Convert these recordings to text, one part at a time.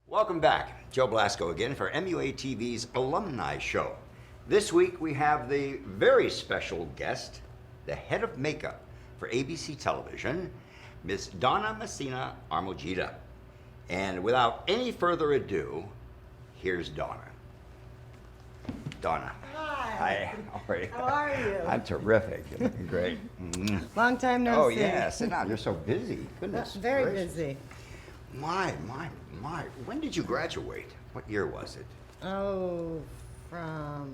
Welcome back. Joe Blasco again for MUA TV's Alumni Show. This week we have the very special guest, the head of makeup for ABC Television, Miss Donna Messina Armogida. And without any further ado, here's Donna. Donna. Hi. How are you? How are you? I'm terrific. You're looking great. Long time no Oh see. yeah, sit down. You're so busy. Goodness. Very gracious. busy. My. When did you graduate? What year was it? Oh, from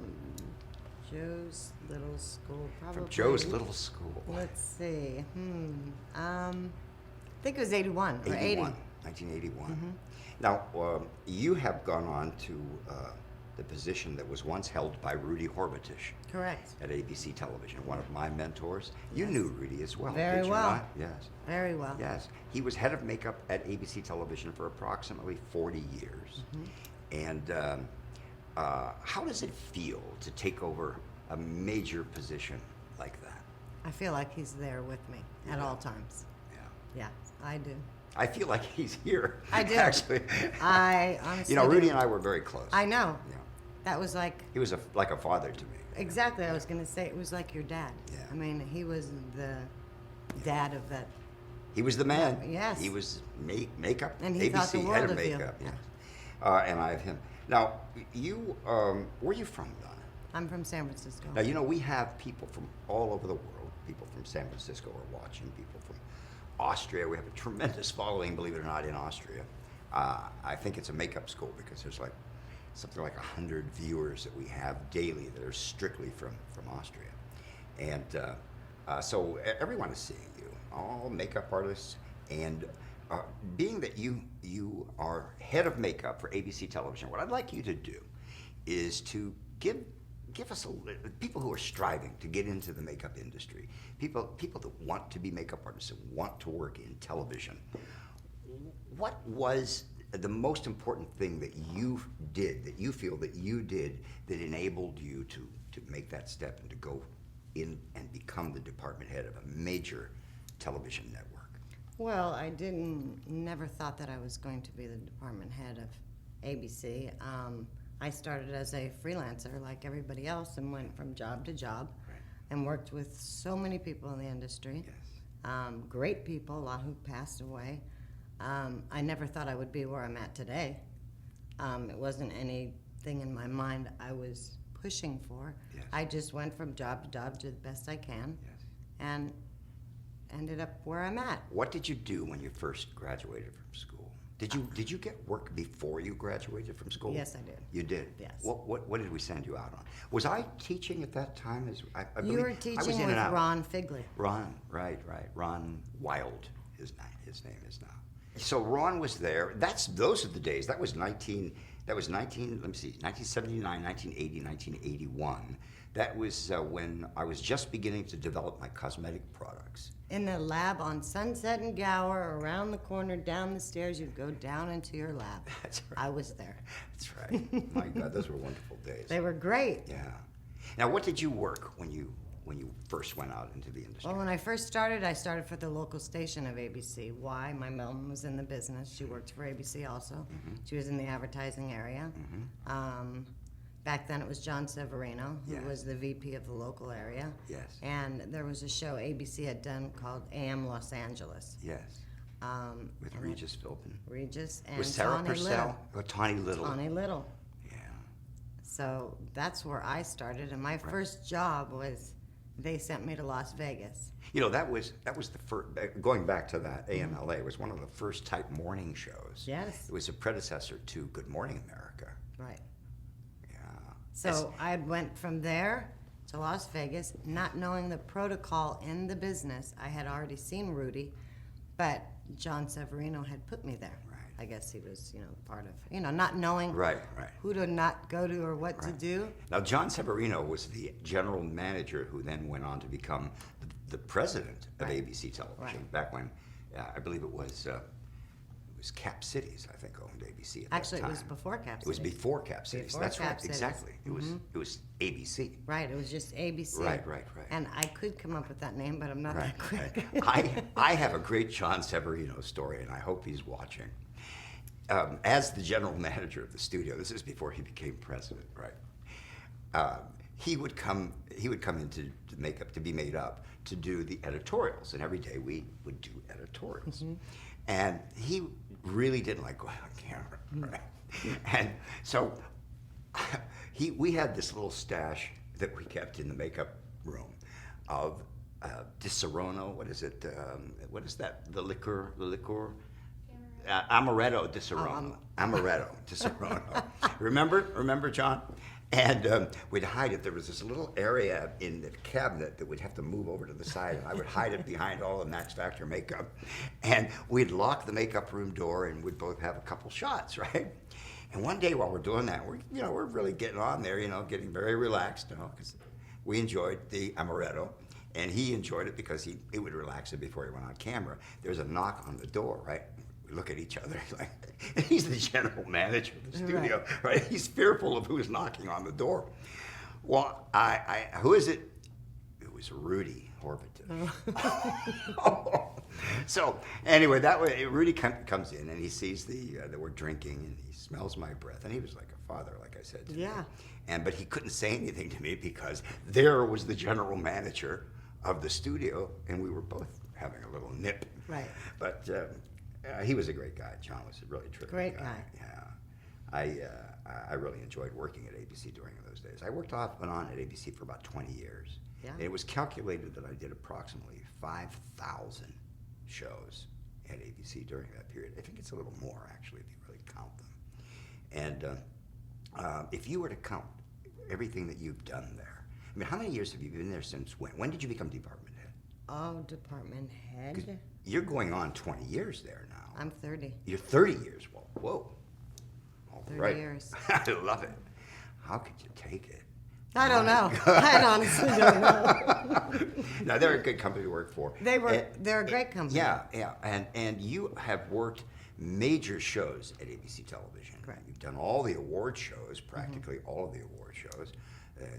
Joe's little school, probably. From Joe's little school. Let's see. I think it was 81 or 80. 1981. Mm-hmm. Now, you have gone on to the position that was once held by Rudy Horvatish Correct. at ABC Television, one of my mentors. You Yes. knew Rudy as well, Very did you well. not? Yes. Very well. Yes. He was head of makeup at ABC Television for approximately 40 years. Mm-hmm. And how does it feel to take over a major position like that? I feel like he's there with me at Yeah. all times. Yeah. Yeah, I do. I feel like he's here. I do. Actually. I honestly You know, Rudy do. and I were very close. I know. Yeah. That was like, He was like a father to me. exactly, I was going to say, it was like your dad. Yeah. I mean, he was the dad of that. He was the man. Yes. He was makeup. And he ABC, thought the head world of of you. makeup. Yeah. Yes. And I have him. Now, you, where are you from, Donna? I'm from San Francisco. Now, you know, we have people from all over the world. People from San Francisco are watching. People from Austria. We have a tremendous following, believe it or not, in Austria. I think it's a makeup school because there's like something like 100 viewers that we have daily that are strictly from Austria. And so everyone is seeing you, all makeup artists. And being that you are head of makeup for ABC Television, what I'd like you to do is to give us people who are striving to get into the makeup industry, people that want to be makeup artists and want to work in television. What was the most important thing that you did, that you feel that you did, that enabled you to make that step and to go in and become the department head of a major television network? Well, I never thought that I was going to be the department head of ABC. I started as a freelancer like everybody else and went from job to job. Right. And worked with so many people in the industry. Yes. Great people, a lot who passed away. I never thought I would be where I'm at today. It wasn't anything in my mind I was pushing for. Yes. I just went from job to job, did the best I can, Yes. and ended up where I'm at. What did you do when you first graduated from school? Did you get work before you graduated from school? Yes, I did. You did? Yes. What did we send you out on? Was I teaching at that time? I You believe were I was teaching in with and out. Ron Figley. Ron, right. Ron Wild, his name is now. So Ron was there. Those are the days. That was 1979, 1980, 1981. That was when I was just beginning to develop my cosmetic products. In the lab on Sunset and Gower, around the corner, down the stairs, you'd go down into your lab. That's right. I was there. That's right. My God, those were wonderful days. They were great. Yeah. Now, what did you work when you first went out into the industry? Well, when I first started, I started for the local station of ABC. Why? My mom was in the business. She worked for ABC also. Mm-hmm. She was in the advertising area. Back then it was John Severino, who Yes. was the VP of the local area. Yes. And there was a show ABC had done called AM Los Angeles. Yes. With and Regis Philbin. Regis and Was Sarah Tawny Purcell? Little. Oh, Tawny Little. Tawny Little. Yeah. So that's where I started, and my first job was they sent me to Las Vegas. You know, that was the first, going back to that, AMLA was one of the first type morning shows. Yes. It was a predecessor to Good Morning America. Right. Yeah. So I went from there to Las Vegas, not knowing the protocol in the business. I had already seen Rudy, but John Severino had put me there. Right. I guess he was, part of, not knowing Right. who to not go to or what to do. Now, John Severino was the general manager who then went on to become the president of Right. ABC Television. Right. Back when, I believe it was Cap Cities, I think, owned ABC at Actually, that it time. was before Cap It was Cities. before Cap Cities. Before That's Cap right, Cities. exactly. It was ABC. Right, it was just ABC. Right. And I could come up with that name, but I'm not Right, that quick. right. I have a great John Severino story, and I hope he's watching. as the general manager of the studio, this is before he became president, right? He would come into the makeup to be made up to do the editorials, and every day we would do editorials. And he really didn't like going on camera, right? And so we had this little stash that we kept in the makeup room of Di Serono. What is it? What is that? The liqueur. Amaretto Di Serono. Amaretto Di Serono. Remember, John? And we'd hide it. There was this little area in the cabinet that we'd have to move over to the side, and I would hide it behind all the Max Factor makeup. And we'd lock the makeup room door, and we'd both have a couple shots, right? And one day while we're doing that, we're really getting on there, getting very relaxed, because we enjoyed the amaretto, and he enjoyed it because it would relax him before he went on camera. There's a knock on the door, right? We look at each other, he's the general manager of the studio, right? He's fearful of who's knocking on the door. Well, who is it? It was Rudy Horvath. So anyway, that way Rudy comes in and he sees that we're drinking and he smells my breath, and he was like a father, like I said to me. But he couldn't say anything to me because there was the general manager of the studio, and we were both having a little nip. Right. But he was a great guy. John was a really terrific Great guy. Yeah. I really enjoyed working at ABC during those days. I worked off and on at ABC for about 20 years. Yeah. It was calculated that I did approximately 5,000 shows at ABC during that period. I think it's a little more, actually, if you really count them. And if you were to count everything that you've done there, I mean, how many years have you been there since when? When did you become department head? Oh, department head? You're going on 20 years there now. I'm 30. You're 30 years. Well, whoa. All 30 right. years. I love it. How could you take it? I don't know. I honestly don't know. No, they're a good company to work for. They're a great company. Yeah. And you have worked major shows at ABC Television. Correct. You've done all the award shows, practically all of the award shows,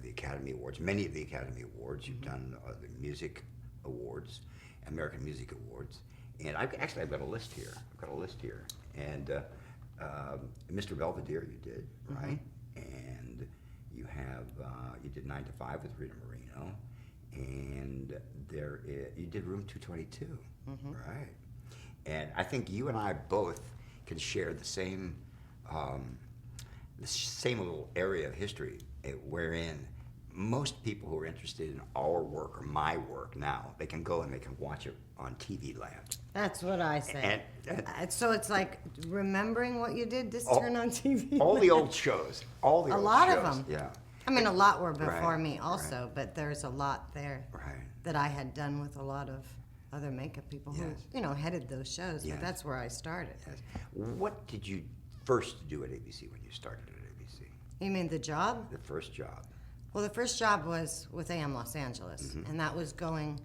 the Academy Awards, many of the Academy Awards. You've done the Music Awards, American Music Awards. And I've got a list here. And Mr. Belvedere you did, right? And you did 9 to 5 with Rita Moreno, and you did Room 222, right? And I think you and I both can share the same little area of history wherein most people who are interested in our work or my work now, they can go and they can watch it on TV land. That's what I say. And so it's like remembering what you did this turn on TV. All the old shows. A lot of them. Yeah. I mean, a lot were before Right, me also, right. but there's a lot there that I had done with a lot of other makeup people who, headed those shows. Yes. But that's where I started. Yes. What did you first do at ABC when you started at ABC? You mean the job? The first job. Well, the first job was with AM Los Angeles, and that was going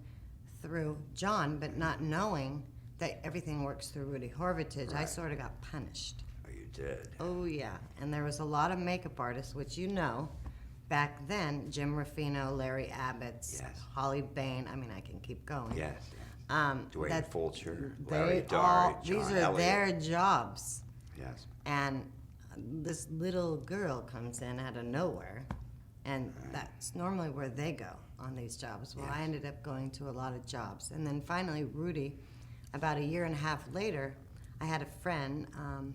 through John, but not knowing that everything works through Rudy Horvath. I sort of got punished. Oh, you did? Oh, yeah. And there was a lot of makeup artists, which back then, Jim Ruffino, Larry Abbott's, Holly Bain, I mean, I can keep going. Yes. Dwayne Fulcher, Larry Larry Dahl, these John are Elliott. their jobs. Yes. And this little girl comes in out of nowhere, and that's normally where they go on these jobs. Well, I ended up going to a lot of jobs. And then finally, Rudy, about a year and a half later, I had a friend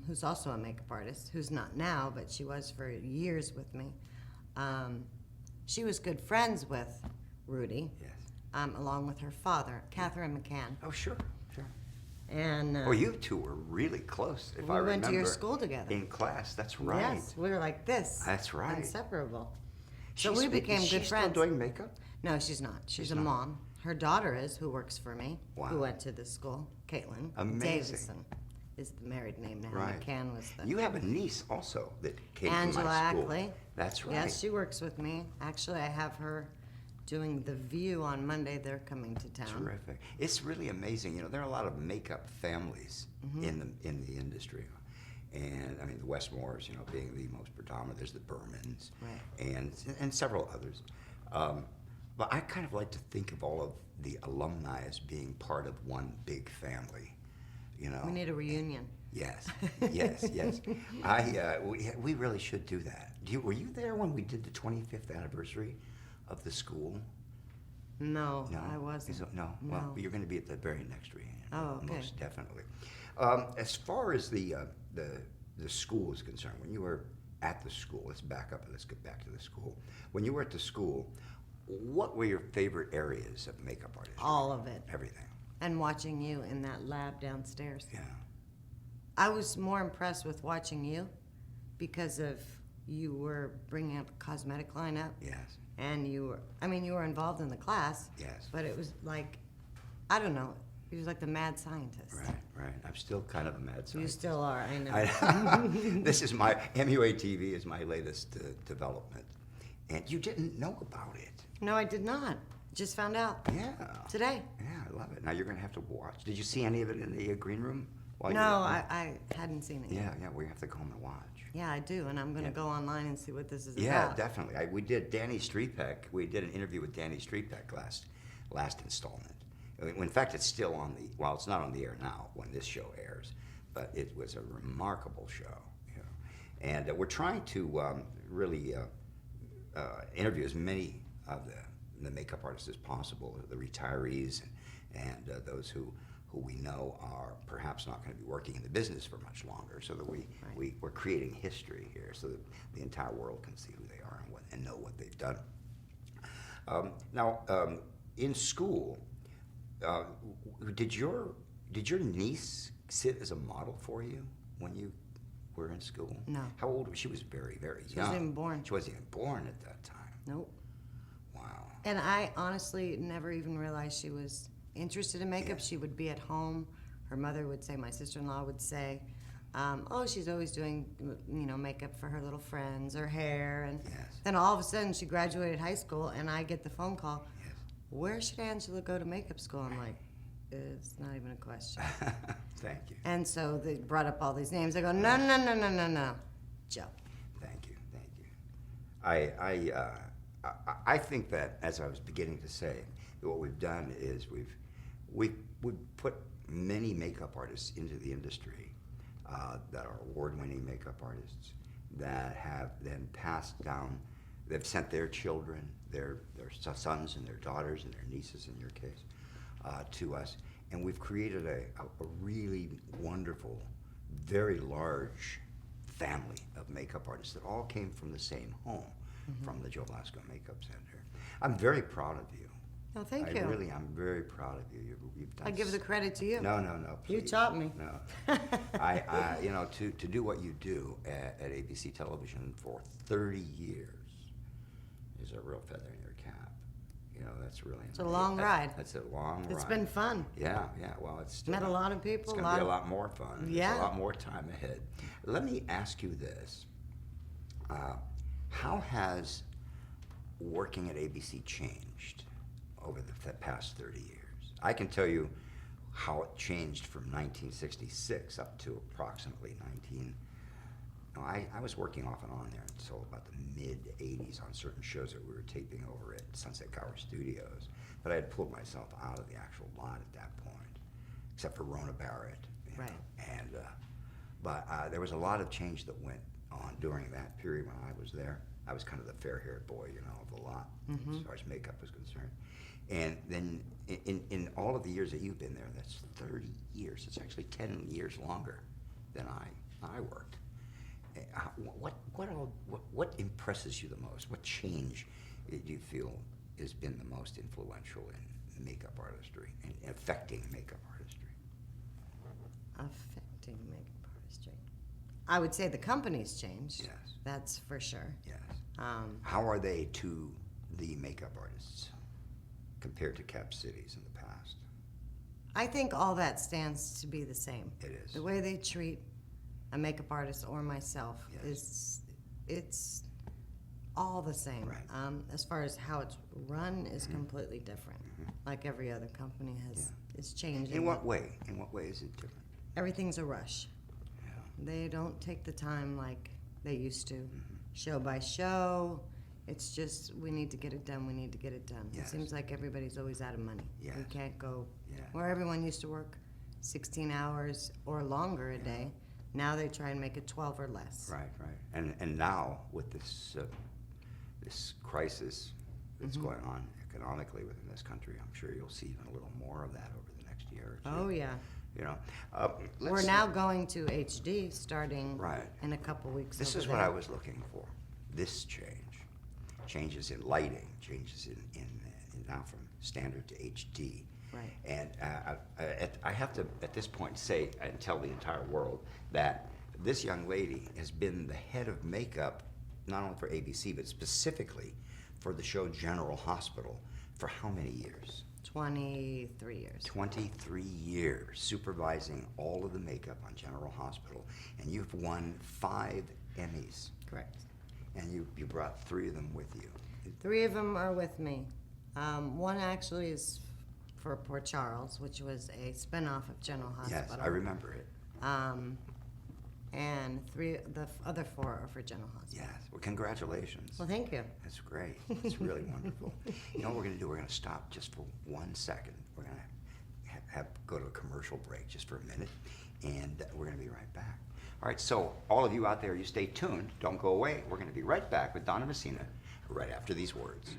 who's also a makeup artist, who's not now, but she was for years with me. She was good friends with Rudy, along with her father, Catherine McCann. Oh, sure. And You two were really close, if I remember. we went to your school together. In class, that's right. Yes, we were like this. That's right. Inseparable. So we became is good she friends. Still doing makeup? No, she's not. She's a not. mom. Her daughter is, who works for me, Wow. who went to this school, Caitlin. Amazing. Davison is the married name now. Right. McCann was the... You have a niece also that came Angela to my school. Ackley. That's right. Yes, she works with me. Actually, I have her doing The View on Monday. They're coming to town. Terrific. It's really amazing. There are a lot of makeup families in the industry. And I mean, the Westmores, being the most predominant. There's the Bermans, and several others. But I kind of like to think of all of the alumni as being part of one big family. you know. We need a reunion. Yes, yes, yes. We really should do that. Were you there when we did the 25th anniversary of the school? No, No, I wasn't. No. Well, you're going to be at the very next reunion. Oh, okay. Most definitely. As far as the school is concerned, when you were at the school, let's back up and let's get back to the school. When you were at the school, what were your favorite areas of makeup artistry? All of it. Everything. And watching you in that lab downstairs. Yeah. I was more impressed with watching you because of you were bringing up a cosmetic lineup. Yes. And you were involved in the class. Yes. But it was like, I don't know, he was like the mad scientist. Right. I'm still kind of a mad scientist. You still are, I know. This is my MUA TV is my latest development, and you didn't know about it. No, I did not. Just found out. Yeah. Today. Yeah, I love it. Now you're gonna have to watch. Did you see any of it in the green room? No, I hadn't seen it yet. Yeah. We have to go home and watch. Yeah, I do, and I'm going to go online and see what this is Yeah, about. definitely. We did Danny Streetbeck. We did an interview with Danny Streetbeck last installment. In fact, it's still on the. Well, it's not on the air now when this show airs, but it was a remarkable show. You know. And we're trying to really interview as many of the makeup artists as possible, the retirees and those who we know are perhaps not going to be working in the business for much longer, so that we're creating history here, so that the entire world can see who they are and know what they've done. Now, in school, did your niece sit as a model for you when you were in school? No. How old was she? Was very, very young. She wasn't even born. She wasn't even born at that time. Nope. Wow. And I honestly never even realized she was interested in makeup. Yeah. She would be at home. Her mother would say, my sister-in-law would say, oh, she's always doing, makeup for her little friends, her hair. And Yes. then all of a sudden she graduated high school and I get the phone call, Yes. where should Angela go to makeup school? I'm like, it's not even a question. Thank you. And so they brought up all these names. I go, no. Joe. Thank you. I think that, as I was beginning to say, that what we've done is we've put many makeup artists into the industry that are award-winning makeup artists that have then passed down. They've sent their children, their sons and their daughters and their nieces, in your case, to us, and we've created a really wonderful, very large family of makeup artists that all came from the same home, from the Joe Blasco Makeup Center. I'm very proud of you. Oh, thank you. I'm very proud of you. You've done. I give the credit to you. No, You please. taught me. No, to do what you do at ABC Television for 30 years is a real feather in your cap. That's really. It's a long ride. That's a long ride. It's been fun. Yeah. Well, it's still, Met a lot of people. It's going to be a lot more fun. Yeah. There's a lot more time ahead. Let me ask you this: how has working at ABC changed over the past 30 years? I can tell you how it changed from 1966 up to approximately I was working off and on there until about the mid-'80s on certain shows that we were taping over at Sunset Gower Studios. But I had pulled myself out of the actual lot at that point, except for Rona Barrett. Right. And but there was a lot of change that went on during that period when I was there. I was kind of the fair-haired boy, of the lot, as far as makeup was concerned. And then in all of the years that you've been there, that's 30 years. It's actually 10 years longer than I worked. What impresses you the most? What change do you feel has been the most influential in makeup artistry and affecting makeup artistry? Affecting makeup artistry. I would say the company's changed. Yes. That's for sure. Yes. How are they to the makeup artists compared to Cap Cities in the past? I think all that stands to be the same. It is. The way they treat a makeup artist or myself Yes. it's all the same. Right. As far as how it's run is completely different. Like every other company is changing. In what way? In what way is it different? Everything's a rush. Yeah. They don't take the time like they used to. Show by show. It's just, we need to get it done, we need to get it done. Yes. It seems like everybody's always out of money. Yes. We can't go Yeah. where everyone used to work 16 hours or longer a day. Now they try and make it 12 or less. Right, right. And now with this this crisis that's going on economically within this country, I'm sure you'll see even a little more of that over the next year or two. Oh, yeah. You know, We're now going to HD starting Right. in a couple weeks. This over is what there. I was looking for. This changes in lighting, changes in now from standard to HD. Right. And I have to, at this point, say and tell the entire world that this young lady has been the head of makeup, not only for ABC, but specifically for the show General Hospital for how many years? 23 years. 23 years supervising all of the makeup on General Hospital. And you've won 5 Emmys. Correct. And you brought 3 of them with you. 3 of them are with me. One actually is for Port Charles, which was a spinoff of General Hospital. Yes, I remember it. And the other 4 are for General Hospital. Yes. Well, congratulations. Well, thank you. That's great. It's really wonderful. You know what we're going to do? We're going to stop just for 1 second. We're going to go to a commercial break just for a minute, and we're going to be right back. All right, so all of you out there, you stay tuned. Don't go away. We're going to be right back with Donna Messina right after these words.